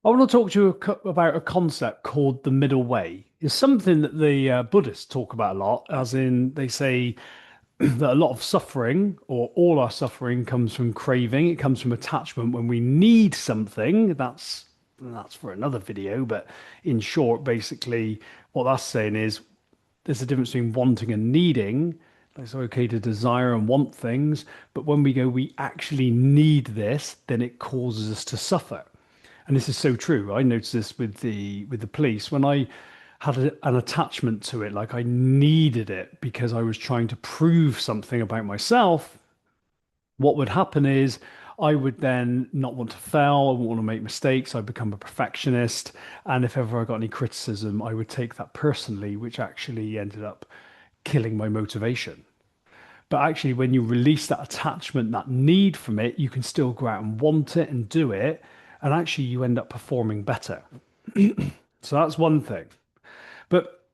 I want to talk to you about a concept called the middle way. It's something that the Buddhists talk about a lot, as in they say that a lot of suffering, or all our suffering, comes from craving. It comes from attachment when we need something. That's for another video, but in short, basically, what that's saying is there's a difference between wanting and needing. It's okay to desire and want things, but when we go, we actually need this, then it causes us to suffer. And this is so true. I noticed this with the police when I had an attachment to it, like I needed it because I was trying to prove something about myself. What would happen is I would then not want to fail. I wouldn't want to make mistakes. I'd become a perfectionist. And if ever I got any criticism, I would take that personally, which actually ended up killing my motivation. But actually, when you release that attachment, that need from it, you can still go out and want it and do it. And actually, you end up performing better. So that's one thing. But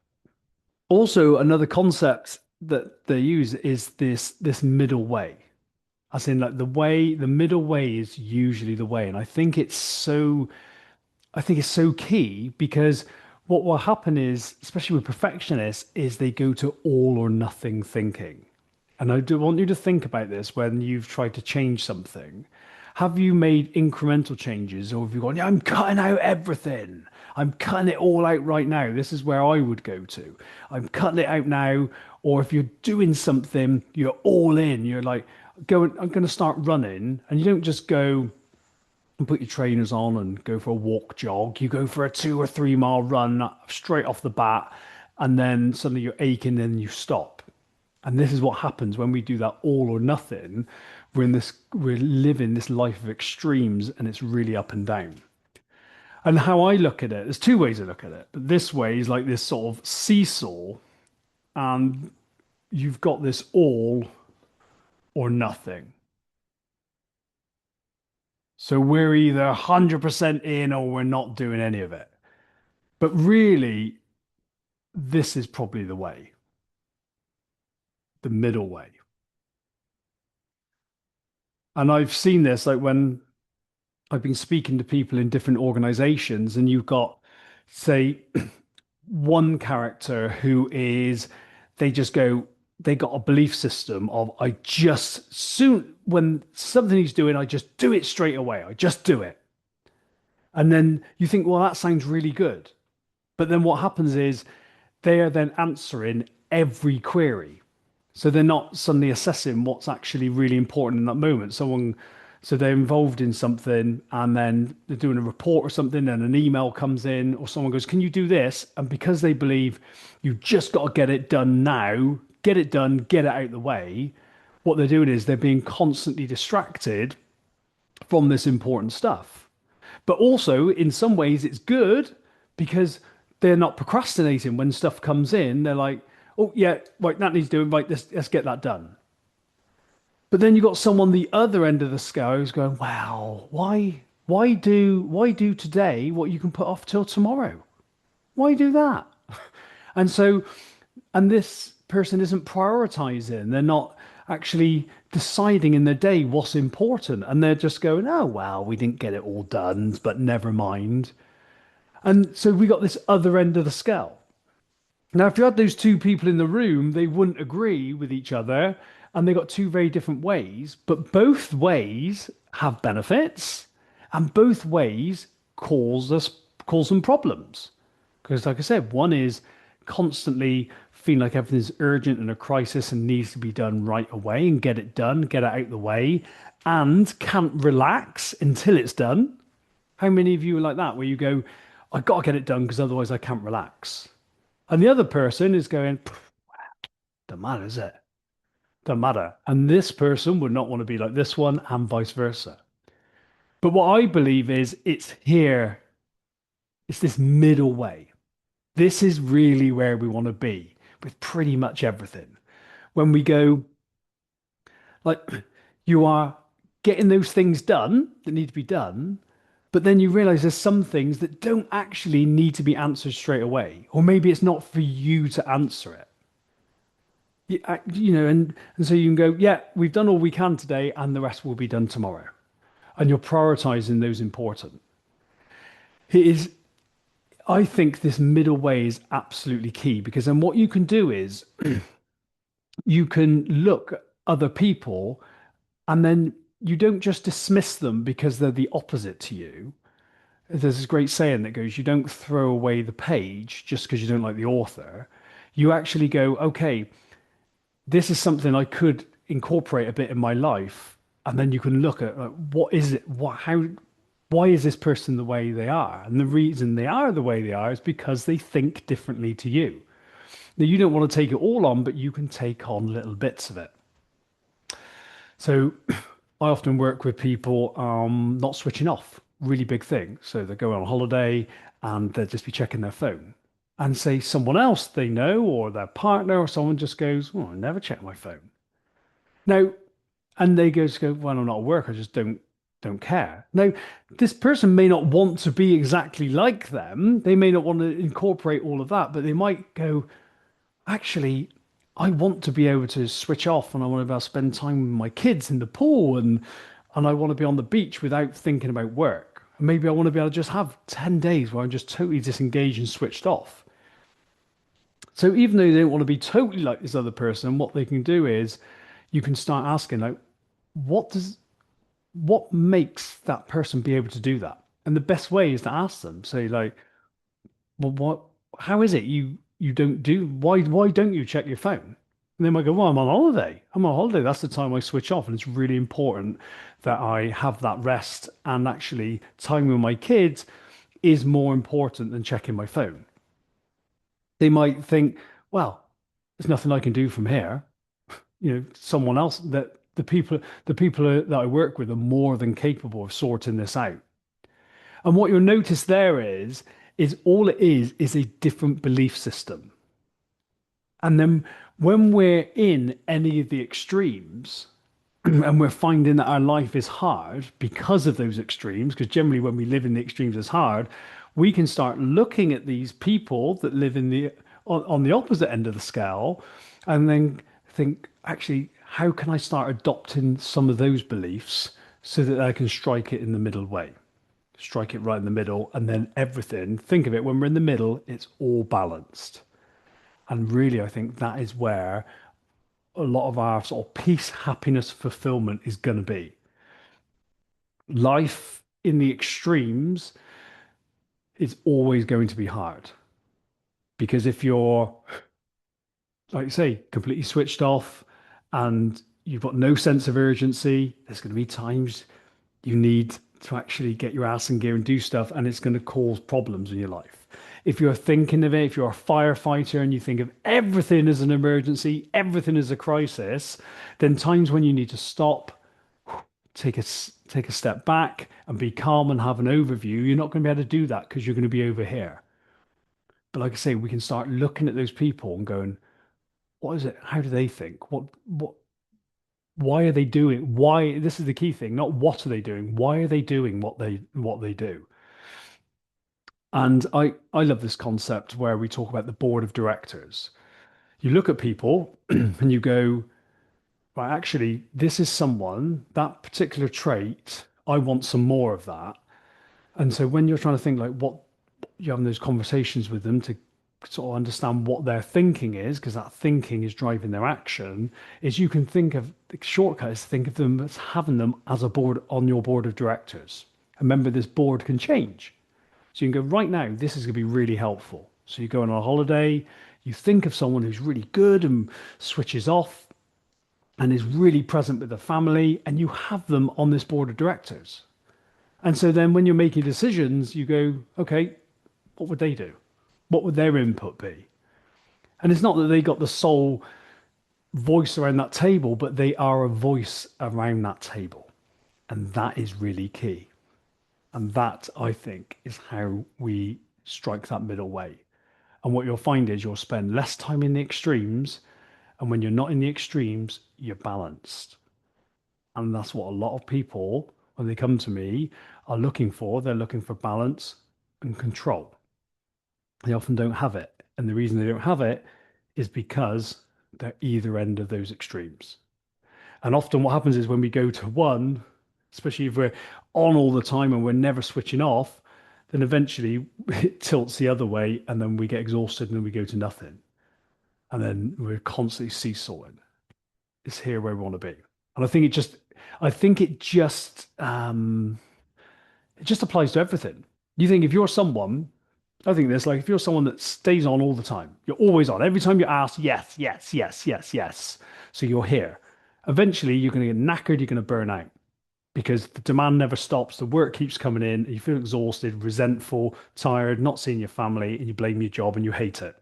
also, another concept that they use is this middle way. As in, like the middle way is usually the way. And I think it's so key because what will happen is, especially with perfectionists, is they go to all or nothing thinking. And I do want you to think about this when you've tried to change something. Have you made incremental changes or have you gone, yeah, I'm cutting out everything. I'm cutting it all out right now. This is where I would go to. I'm cutting it out now. Or if you're doing something, you're all in. You're like, I'm going to start running. And you don't just go and put your trainers on and go for a walk jog. You go for a 2 or 3 mile run straight off the bat. And then suddenly you're aching and you stop. And this is what happens when we do that all or nothing. We're living this life of extremes and it's really up and down. And how I look at it, there's two ways I look at it. But this way is like this sort of seesaw, and you've got this all or nothing. So we're either 100% in or we're not doing any of it. But really, this is probably the way, the middle way. And I've seen this like when I've been speaking to people in different organizations, and you've got, say, one character who is, they just go, they got a belief system of, I just soon, when something he's doing, I just do it straight away. I just do it. And then you think, well, that sounds really good. But then what happens is they are then answering every query. So they're not suddenly assessing what's actually really important in that moment. So they're involved in something and then they're doing a report or something and an email comes in or someone goes, can you do this? And because they believe you just got to get it done now, get it done, get it out of the way, what they're doing is they're being constantly distracted from this important stuff. But also, in some ways, it's good because they're not procrastinating when stuff comes in. They're like, oh, yeah, right, that needs doing, right, let's get that done. But then you've got someone the other end of the scale who's going, wow, why do today what you can put off till tomorrow? Why do that? And so, and this person isn't prioritizing. They're not actually deciding in their day what's important. And they're just going, oh, well, we didn't get it all done, but never mind. And so we got this other end of the scale. Now, if you had those two people in the room, they wouldn't agree with each other, and they got two very different ways, but both ways have benefits, and both ways cause them problems. Because, like I said, one is constantly feeling like everything's urgent and a crisis and needs to be done right away and get it done, get it out the way, and can't relax until it's done. How many of you are like that, where you go, I got to get it done because otherwise I can't relax? And the other person is going, don't matter, is it? Don't matter. And this person would not want to be like this one, and vice versa. But what I believe is it's here, it's this middle way. This is really where we want to be with pretty much everything. When we go, like, you are getting those things done that need to be done, but then you realize there's some things that don't actually need to be answered straight away. Or maybe it's not for you to answer it. And so you can go, yeah, we've done all we can today, and the rest will be done tomorrow. And you're prioritizing those important. It is, I think this middle way is absolutely key because then what you can do is you can look at other people and then you don't just dismiss them because they're the opposite to you. There's this great saying that goes, you don't throw away the page just because you don't like the author. You actually go, okay, this is something I could incorporate a bit in my life. And then you can look at like, what is it? Why is this person the way they are? And the reason they are the way they are is because they think differently to you. Now, you don't want to take it all on, but you can take on little bits of it. So I often work with people not switching off, really big thing. So they go on holiday and they'll just be checking their phone. And say someone else they know or their partner or someone just goes, oh, I never check my phone. Now, and they go, well, I'm not at work, I just don't care. Now, this person may not want to be exactly like them. They may not want to incorporate all of that, but they might go, actually, I want to be able to switch off and I want to be able to spend time with my kids in the pool and I want to be on the beach without thinking about work. And maybe I want to be able to just have 10 days where I'm just totally disengaged and switched off. So even though they don't want to be totally like this other person, what they can do is you can start asking like, what does what makes that person be able to do that? And the best way is to ask them, say like, well, how is it you don't do, why don't you check your phone? And they might go, well, I'm on holiday. I'm on holiday. That's the time I switch off. And it's really important that I have that rest. And actually, time with my kids is more important than checking my phone. They might think, well, there's nothing I can do from here. Someone else that the people that I work with are more than capable of sorting this out. And what you'll notice there is all it is a different belief system. And then when we're in any of the extremes and we're finding that our life is hard because of those extremes, because generally when we live in the extremes it's hard, we can start looking at these people that live on the opposite end of the scale and then think, actually, how can I start adopting some of those beliefs so that I can strike it in the middle way? Strike it right in the middle, and then everything, think of it, when we're in the middle, it's all balanced. And really, I think that is where a lot of our sort of peace, happiness, fulfillment is going to be. Life in the extremes is always going to be hard because if you're, like you say, completely switched off and you've got no sense of urgency, there's going to be times you need to actually get your ass in gear and do stuff, and it's going to cause problems in your life. If you're thinking of it, if you're a firefighter and you think of everything as an emergency, everything as a crisis, then times when you need to stop, take a step back and be calm and have an overview, you're not going to be able to do that because you're going to be over here. But like I say, we can start looking at those people and going, what is it? How do they think? Why are they doing? Why? This is the key thing, not what are they doing? Why are they doing what they do? And I love this concept where we talk about the board of directors. You look at people and you go, right, actually, this is someone, that particular trait, I want some more of that. And so when you're trying to think like what you're having those conversations with them to sort of understand what their thinking is, because that thinking is driving their action, is you can think of the shortcut is to think of them as having them as a board on your board of directors. And remember, this board can change. So you can go, right now, this is going to be really helpful. So you go on a holiday, you think of someone who's really good and switches off and is really present with the family, and you have them on this board of directors. And so then when you're making decisions, you go, okay, what would they do? What would their input be? And it's not that they got the sole voice around that table, but they are a voice around that table. And that is really key. And that, I think, is how we strike that middle way. And what you'll find is you'll spend less time in the extremes. And when you're not in the extremes, you're balanced. And that's what a lot of people, when they come to me, are looking for. They're looking for balance and control. They often don't have it. And the reason they don't have it is because they're either end of those extremes. And often what happens is when we go to one, especially if we're on all the time and we're never switching off, then eventually it tilts the other way, and then we get exhausted, and then we go to nothing, and then we're constantly seesawing. It's here where we want to be, and I think it just applies to everything. You think if you're someone, I think this, like if you're someone that stays on all the time, you're always on. Every time you ask, yes, yes, yes, yes, yes. So you're here. Eventually, you're going to get knackered, you're going to burn out because the demand never stops. The work keeps coming in, you feel exhausted, resentful, tired, not seeing your family, and you blame your job and you hate it.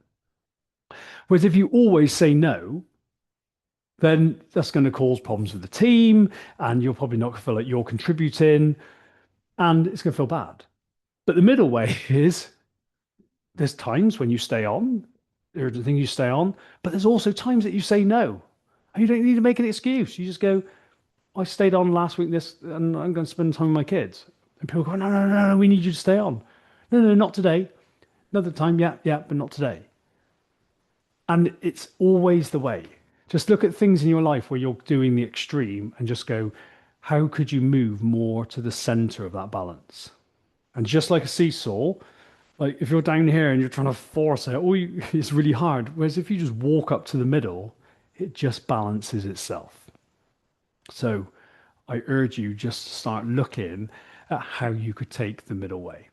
Whereas if you always say no, then that's going to cause problems with the team, and you're probably not going to feel like you're contributing, and it's going to feel bad. But the middle way is there's times when you stay on, there are the things you stay on, but there's also times that you say no. And you don't need to make an excuse. You just go, I stayed on last week this and I'm going to spend time with my kids. And people go, no, no, no, no, we need you to stay on. No, no, not today. Another time, yeah, yeah, but not today. And it's always the way. Just look at things in your life where you're doing the extreme and just go, how could you move more to the center of that balance? And just like a seesaw, like if you're down here and you're trying to force it, it's really hard. Whereas if you just walk up to the middle, it just balances itself. So I urge you just to start looking at how you could take the middle way.